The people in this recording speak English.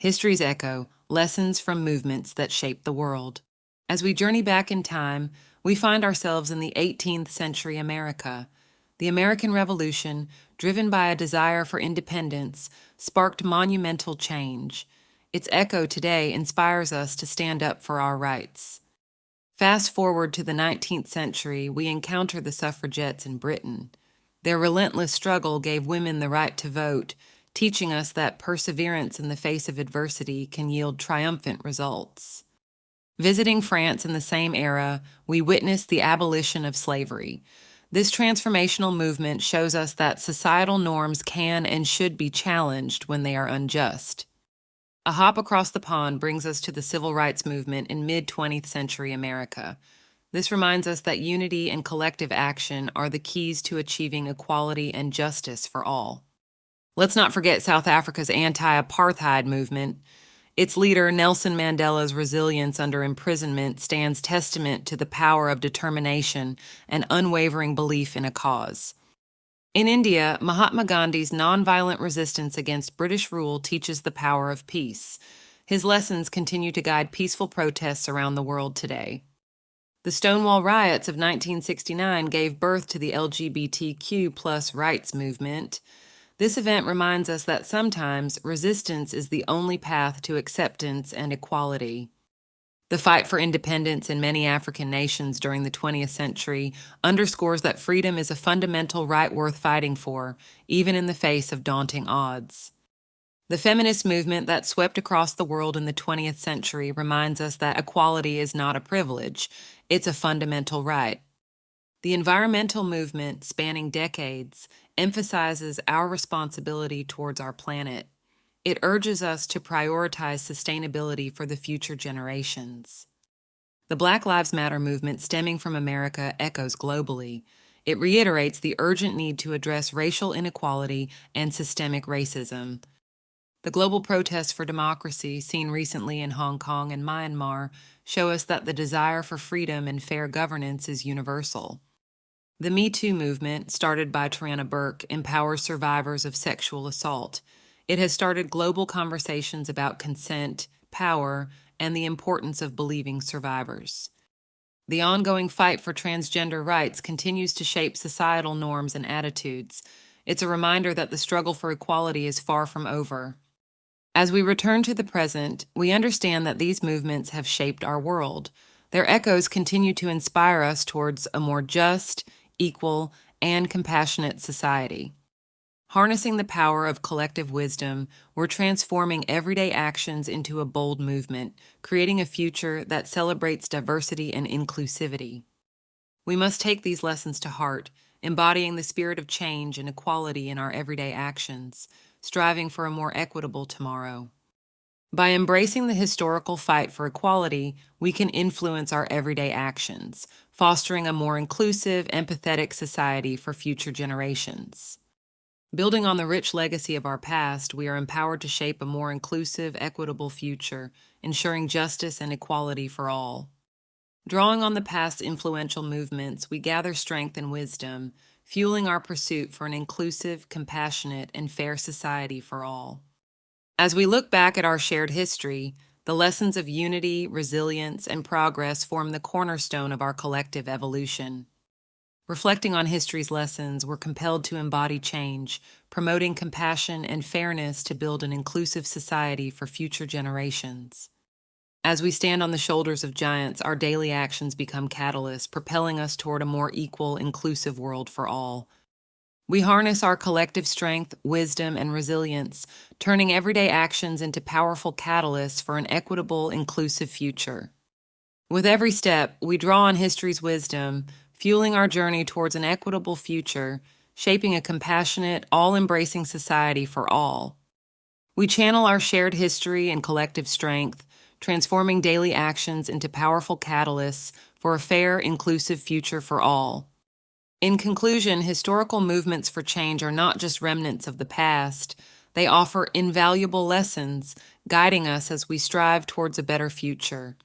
History's Echo, Lessons from Movements That Shaped the World. As we journey back in time, we find ourselves in the 18th century America. The American Revolution, driven by a desire for independence, sparked monumental change. Its echo today inspires us to stand up for our rights. Fast forward to the 19th century, we encounter the suffragettes in Britain. Their relentless struggle gave women the right to vote, teaching us that perseverance in the face of adversity can yield triumphant results. Visiting France in the same era, we witnessed the abolition of slavery. This transformational movement shows us that societal norms can and should be challenged when they are unjust. A hop across the pond brings us to the civil rights movement in mid-20th century America. This reminds us that unity and collective action are the keys to achieving equality and justice for all. Let's not forget South Africa's anti-apartheid movement. Its leader, Nelson Mandela's resilience under imprisonment, stands testament to the power of determination and unwavering belief in a cause. In India, Mahatma Gandhi's nonviolent resistance against British rule teaches the power of peace. His lessons continue to guide peaceful protests around the world today. The Stonewall riots of 1969 gave birth to the LGBTQ+ rights movement. This event reminds us that sometimes resistance is the only path to acceptance and equality. The fight for independence in many African nations during the 20th century underscores that freedom is a fundamental right worth fighting for, even in the face of daunting odds. The feminist movement that swept across the world in the 20th century reminds us that equality is not a privilege, it's a fundamental right. The environmental movement, spanning decades, emphasizes our responsibility towards our planet. It urges us to prioritize sustainability for the future generations. The Black Lives Matter movement, stemming from America, echoes globally. It reiterates the urgent need to address racial inequality and systemic racism. The global protests for democracy, seen recently in Hong Kong and Myanmar, show us that the desire for freedom and fair governance is universal. The Me Too movement, started by Tarana Burke, empowers survivors of sexual assault. It has started global conversations about consent, power, and the importance of believing survivors. The ongoing fight for transgender rights continues to shape societal norms and attitudes. It's a reminder that the struggle for equality is far from over. As we return to the present, we understand that these movements have shaped our world. Their echoes continue to inspire us towards a more just, equal, and compassionate society. Harnessing the power of collective wisdom, we're transforming everyday actions into a bold movement, creating a future that celebrates diversity and inclusivity. We must take these lessons to heart, embodying the spirit of change and equality in our everyday actions, striving for a more equitable tomorrow. By embracing the historical fight for equality, we can influence our everyday actions, fostering a more inclusive, empathetic society for future generations. Building on the rich legacy of our past, we are empowered to shape a more inclusive, equitable future, ensuring justice and equality for all. Drawing on the past's influential movements, we gather strength and wisdom, fueling our pursuit for an inclusive, compassionate, and fair society for all. As we look back at our shared history, the lessons of unity, resilience, and progress form the cornerstone of our collective evolution. Reflecting on history's lessons, we're compelled to embody change, promoting compassion and fairness to build an inclusive society for future generations. As we stand on the shoulders of giants, our daily actions become catalysts, propelling us toward a more equal, inclusive world for all. We harness our collective strength, wisdom, and resilience, turning everyday actions into powerful catalysts for an equitable, inclusive future. With every step, we draw on history's wisdom, fueling our journey towards an equitable future, shaping a compassionate, all-embracing society for all. We channel our shared history and collective strength, transforming daily actions into powerful catalysts for a fair, inclusive future for all. In conclusion, historical movements for change are not just remnants of the past. They offer invaluable lessons, guiding us as we strive towards a better future.